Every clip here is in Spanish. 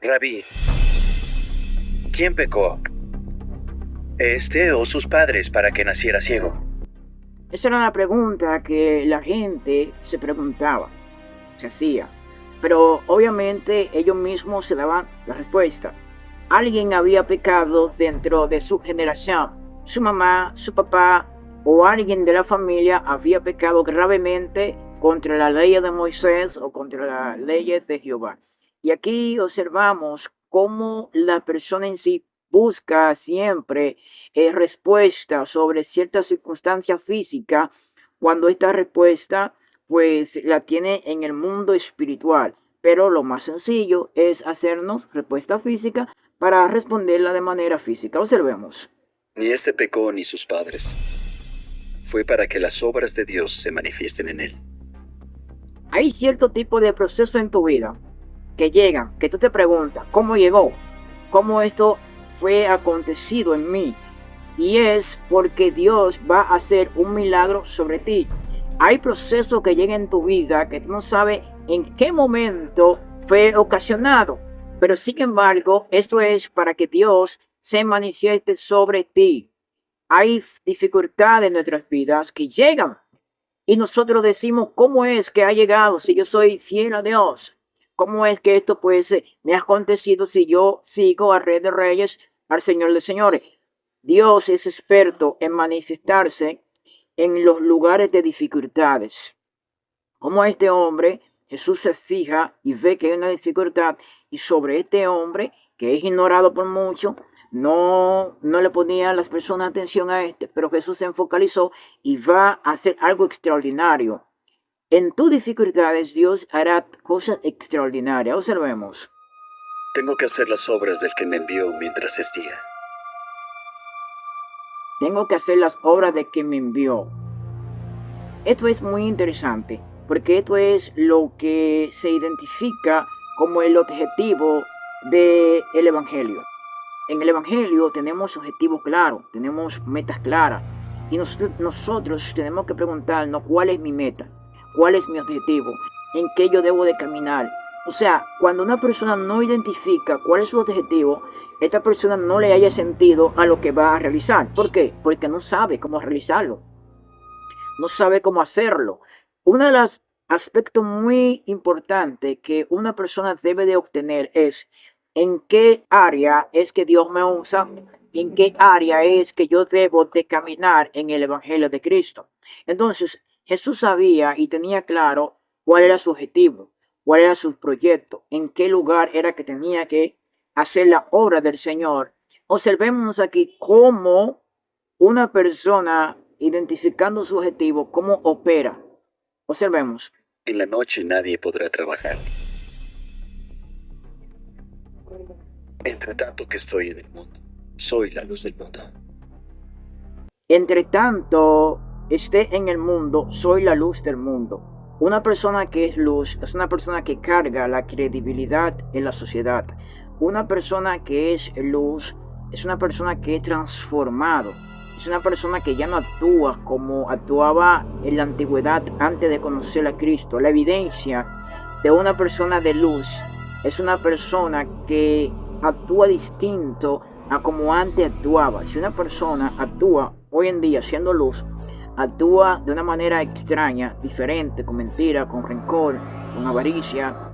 Rabí, ¿quién pecó? ¿Este o sus padres para que naciera ciego? Esa era una pregunta que la gente se preguntaba, se hacía. Pero obviamente ellos mismos se daban la respuesta. Alguien había pecado dentro de su generación. Su mamá, su papá o alguien de la familia había pecado gravemente contra la ley de Moisés o contra las leyes de Jehová. Y aquí observamos cómo la persona en sí busca siempre respuesta sobre cierta circunstancia física cuando esta respuesta pues la tiene en el mundo espiritual. Pero lo más sencillo es hacernos respuesta física para responderla de manera física. Observemos. Ni este pecó ni sus padres. Fue para que las obras de Dios se manifiesten en él. Hay cierto tipo de proceso en tu vida que llegan, que tú te preguntas, ¿cómo llegó? ¿Cómo esto fue acontecido en mí? Y es porque Dios va a hacer un milagro sobre ti. Hay procesos que llegan en tu vida que tú no sabes en qué momento fue ocasionado, pero sin embargo, eso es para que Dios se manifieste sobre ti. Hay dificultades en nuestras vidas que llegan y nosotros decimos, ¿cómo es que ha llegado si yo soy fiel a Dios? ¿Cómo es que esto pues me ha acontecido si yo sigo al Rey de Reyes, al Señor de Señores? Dios es experto en manifestarse en los lugares de dificultades. Como este hombre, Jesús se fija y ve que hay una dificultad y sobre este hombre, que es ignorado por muchos, no le ponían las personas atención a este, pero Jesús se enfocalizó y va a hacer algo extraordinario. En tus dificultades Dios hará cosas extraordinarias. Observemos. Tengo que hacer las obras del que me envió mientras es día. Tengo que hacer las obras de quien me envió. Esto es muy interesante porque esto es lo que se identifica como el objetivo del Evangelio. En el Evangelio tenemos objetivos claros, tenemos metas claras y nosotros tenemos que preguntarnos cuál es mi meta, cuál es mi objetivo, en qué yo debo de caminar. O sea, cuando una persona no identifica cuál es su objetivo, esta persona no le haya sentido a lo que va a realizar. ¿Por qué? Porque no sabe cómo realizarlo, no sabe cómo hacerlo. Uno de los aspectos muy importantes que una persona debe de obtener es en qué área es que Dios me usa, en qué área es que yo debo de caminar en el Evangelio de Cristo. Entonces, Jesús sabía y tenía claro cuál era su objetivo, cuál era su proyecto, en qué lugar era que tenía que hacer la obra del Señor. Observemos aquí cómo una persona identificando su objetivo, cómo opera. Observemos. En la noche nadie podrá trabajar. Entre tanto que estoy en el mundo, soy la luz del mundo. Entre tanto esté en el mundo, soy la luz del mundo. Una persona que es luz es una persona que carga la credibilidad en la sociedad. Una persona que es luz es una persona que es transformado. Es una persona que ya no actúa como actuaba en la antigüedad antes de conocer a Cristo. La evidencia de una persona de luz es una persona que actúa distinto a como antes actuaba. Si una persona actúa hoy en día siendo luz, actúa de una manera extraña, diferente, con mentira, con rencor, con avaricia,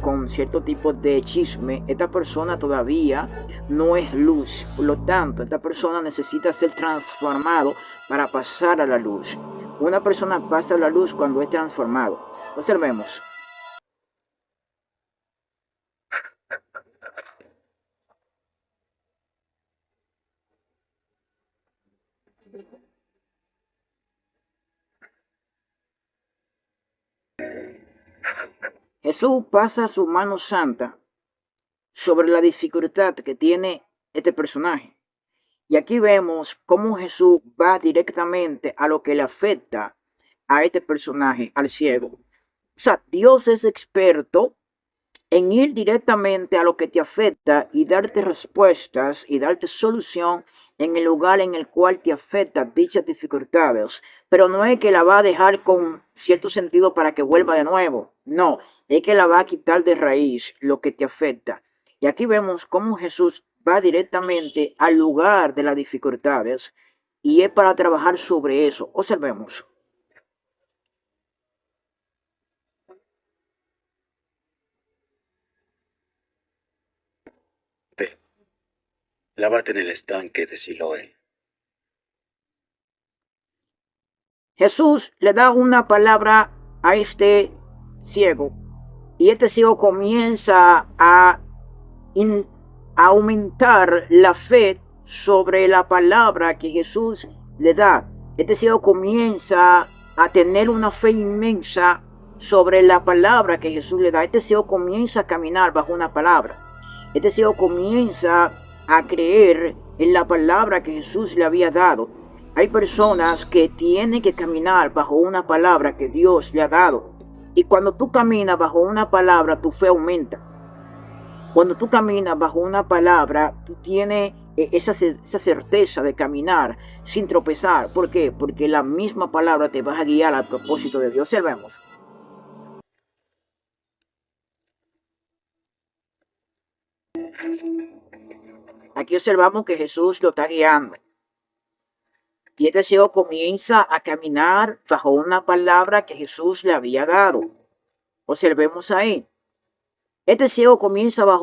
con cierto tipo de chisme, esta persona todavía no es luz. Por lo tanto, esta persona necesita ser transformado para pasar a la luz. Una persona pasa a la luz cuando es transformado. Observemos. Jesús pasa su mano santa sobre la dificultad que tiene este personaje. Y aquí vemos cómo Jesús va directamente a lo que le afecta a este personaje, al ciego. O sea, Dios es experto en ir directamente a lo que te afecta y darte respuestas y darte solución en el lugar en el cual te afecta dichas dificultades. Pero no es que la va a dejar con cierto sentido para que vuelva de nuevo. No, es que la va a quitar de raíz lo que te afecta. Y aquí vemos cómo Jesús va directamente al lugar de las dificultades y es para trabajar sobre eso. Observemos. Ve, lávate en el estanque de Siloé. Jesús le da una palabra a este ciego y este ciego comienza a aumentar la fe sobre la palabra que Jesús le da. Este ciego comienza a tener una fe inmensa sobre la palabra que Jesús le da. Este ciego comienza a caminar bajo una palabra. Este ciego comienza a creer en la palabra que Jesús le había dado. Hay personas que tienen que caminar bajo una palabra que Dios le ha dado. Y cuando tú caminas bajo una palabra, tu fe aumenta. Cuando tú caminas bajo una palabra, tú tienes esa certeza de caminar sin tropezar. ¿Por qué? Porque la misma palabra te va a guiar al propósito de Dios. Observemos. Aquí observamos que Jesús lo está guiando. Y este ciego comienza a caminar bajo una palabra que Jesús le había dado. Observemos ahí. Este ciego comienza a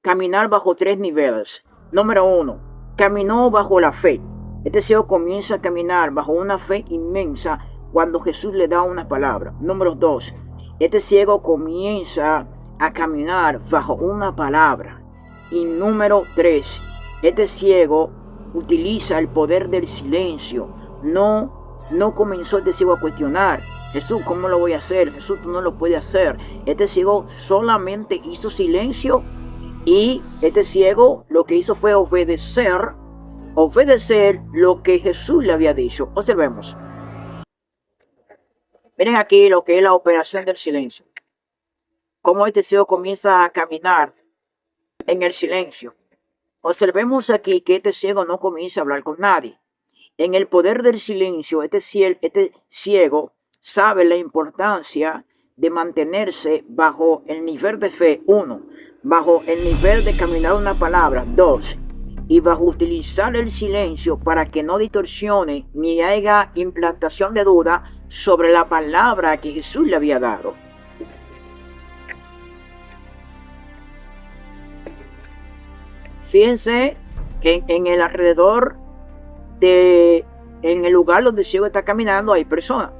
caminar bajo 3 niveles. Número 1, caminó bajo la fe. Este ciego comienza a caminar bajo una fe inmensa cuando Jesús le da una palabra. Número 2, este ciego comienza a caminar bajo una palabra. Y número 3, este ciego utiliza el poder del silencio. No comenzó este ciego a cuestionar. Jesús, ¿cómo lo voy a hacer? Jesús, tú no lo puedes hacer. Este ciego solamente hizo silencio y este ciego lo que hizo fue obedecer lo que Jesús le había dicho. Observemos. Miren aquí lo que es la operación del silencio. Cómo este ciego comienza a caminar en el silencio. Observemos aquí que este ciego no comienza a hablar con nadie. En el poder del silencio, este ciego sabe la importancia de mantenerse bajo el nivel de fe, 1, bajo el nivel de caminar una palabra, 2, y bajo utilizar el silencio para que no distorsione ni haya implantación de duda sobre la palabra que Jesús le había dado. Fíjense que en el alrededor en el lugar donde el ciego está caminando hay personas.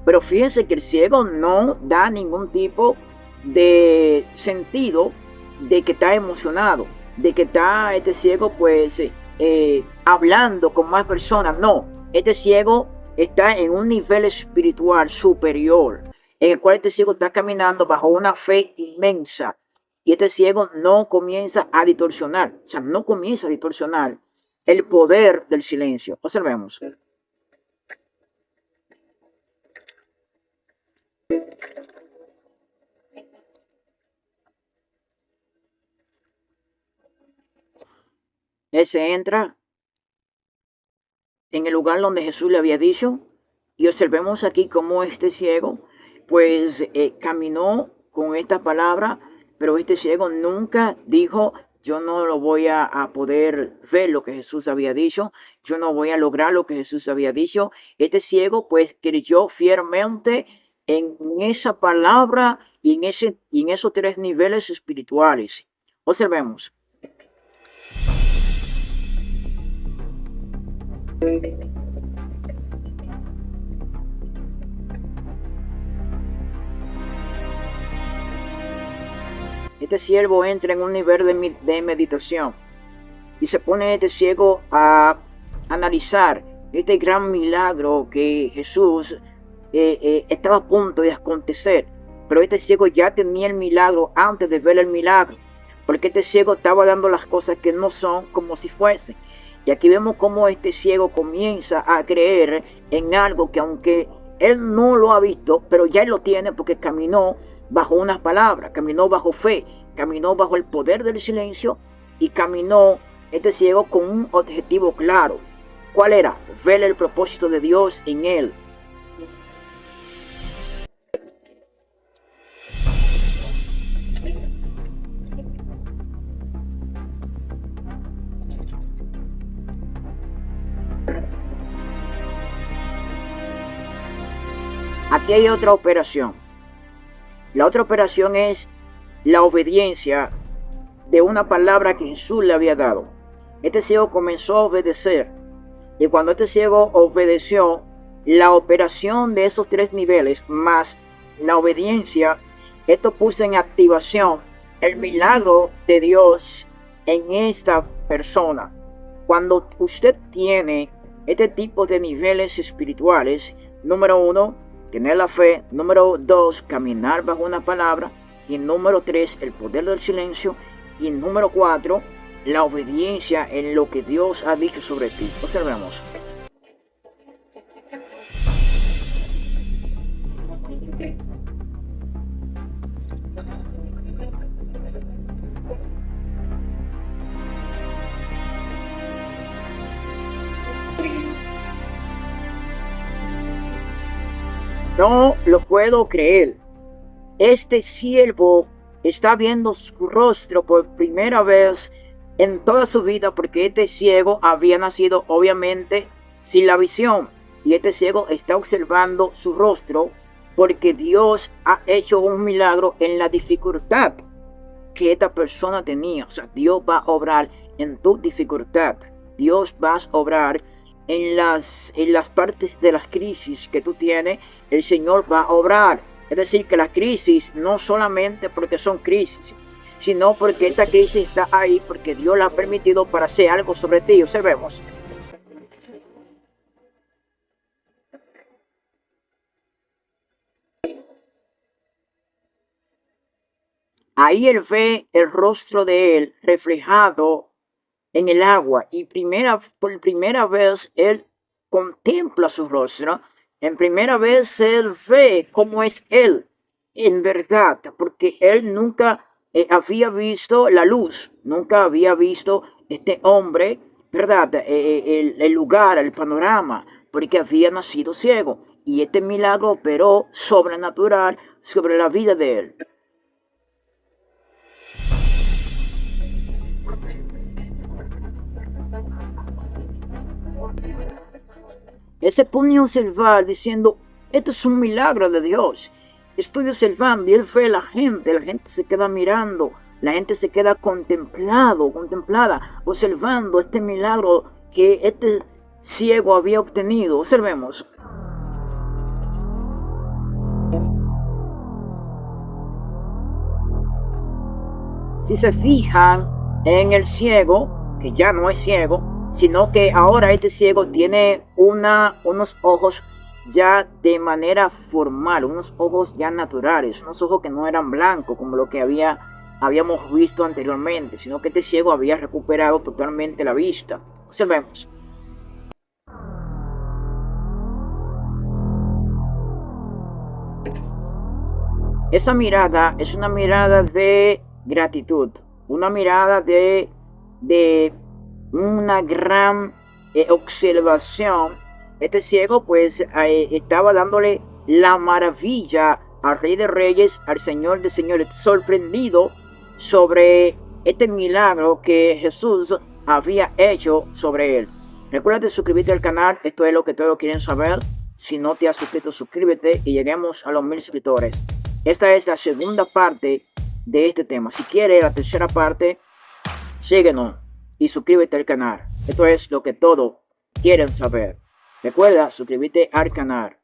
Pero fíjense que el ciego no da ningún tipo de sentido de que está emocionado, de que está este ciego pues hablando con más personas. No, este ciego está en un nivel espiritual superior, en el cual este ciego está caminando bajo una fe inmensa. Y este ciego no comienza a distorsionar, o sea, no comienza a distorsionar el poder del silencio. Observemos. Él se entra en el lugar donde Jesús le había dicho y observemos aquí cómo este ciego pues caminó con esta palabra, pero este ciego nunca dijo: yo no lo voy a poder ver lo que Jesús había dicho, yo no voy a lograr lo que Jesús había dicho. Este ciego pues creyó fielmente en esa palabra y en esos 3 niveles espirituales. Observemos. Este siervo entra en un nivel de meditación y se pone este ciego a analizar este gran milagro que Jesús estaba a punto de acontecer. Pero este ciego ya tenía el milagro antes de ver el milagro, porque este ciego estaba dando las cosas que no son como si fuesen. Y aquí vemos cómo este ciego comienza a creer en algo que, aunque él no lo ha visto, pero ya él lo tiene porque caminó bajo unas palabras, caminó bajo fe, caminó bajo el poder del silencio y caminó este ciego con un objetivo claro. ¿Cuál era? Ver el propósito de Dios en él. Aquí hay otra operación. La otra operación es la obediencia de una palabra que Jesús le había dado. Este ciego comenzó a obedecer. Y cuando este ciego obedeció, la operación de esos 3 niveles más la obediencia, esto puso en activación el milagro de Dios en esta persona. Cuando usted tiene este tipo de niveles espirituales, número 1, tener la fe, número 2, caminar bajo una palabra, y número 3, el poder del silencio, y número 4, la obediencia en lo que Dios ha dicho sobre ti. Observemos. No lo puedo creer. Este siervo está viendo su rostro por primera vez en toda su vida, porque este ciego había nacido obviamente sin la visión. Y este ciego está observando su rostro porque Dios ha hecho un milagro en la dificultad que esta persona tenía. O sea, Dios va a obrar en tu dificultad. Dios va a obrar en las partes de las crisis que tú tienes. El Señor va a obrar. Es decir, que la crisis no solamente porque son crisis, sino porque esta crisis está ahí porque Dios la ha permitido para hacer algo sobre ti. Observemos. Ahí él ve el rostro de él reflejado en el agua y por primera vez él contempla su rostro. En primera vez él ve cómo es él en verdad, porque él nunca había visto la luz, nunca había visto este hombre, ¿verdad? El lugar, el panorama, porque había nacido ciego. Y este milagro operó sobrenatural sobre la vida de él. Él se pone a observar diciendo, esto es un milagro de Dios. Estoy observando y él ve a la gente se queda mirando, la gente se queda contemplada, observando este milagro que este ciego había obtenido. Observemos. Si se fijan en el ciego, que ya no es ciego, sino que ahora este ciego tiene unos ojos ya de manera formal, unos ojos ya naturales, unos ojos que no eran blancos como lo que habíamos visto anteriormente, sino que este ciego había recuperado totalmente la vista. Observemos. Esa mirada es una mirada de gratitud, una mirada de una gran observación. Este ciego pues estaba dándole la maravilla al Rey de Reyes, al Señor de Señores, sorprendido sobre este milagro que Jesús había hecho sobre él. Recuerda de suscribirte al canal, esto es lo que todos quieren saber. Si no te has suscrito, suscríbete y lleguemos a los 1000 suscriptores. Esta es la segunda parte de este tema. Si quieres la tercera parte, síguenos y suscríbete al canal. Esto es lo que todos quieren saber. Recuerda suscribirte al canal.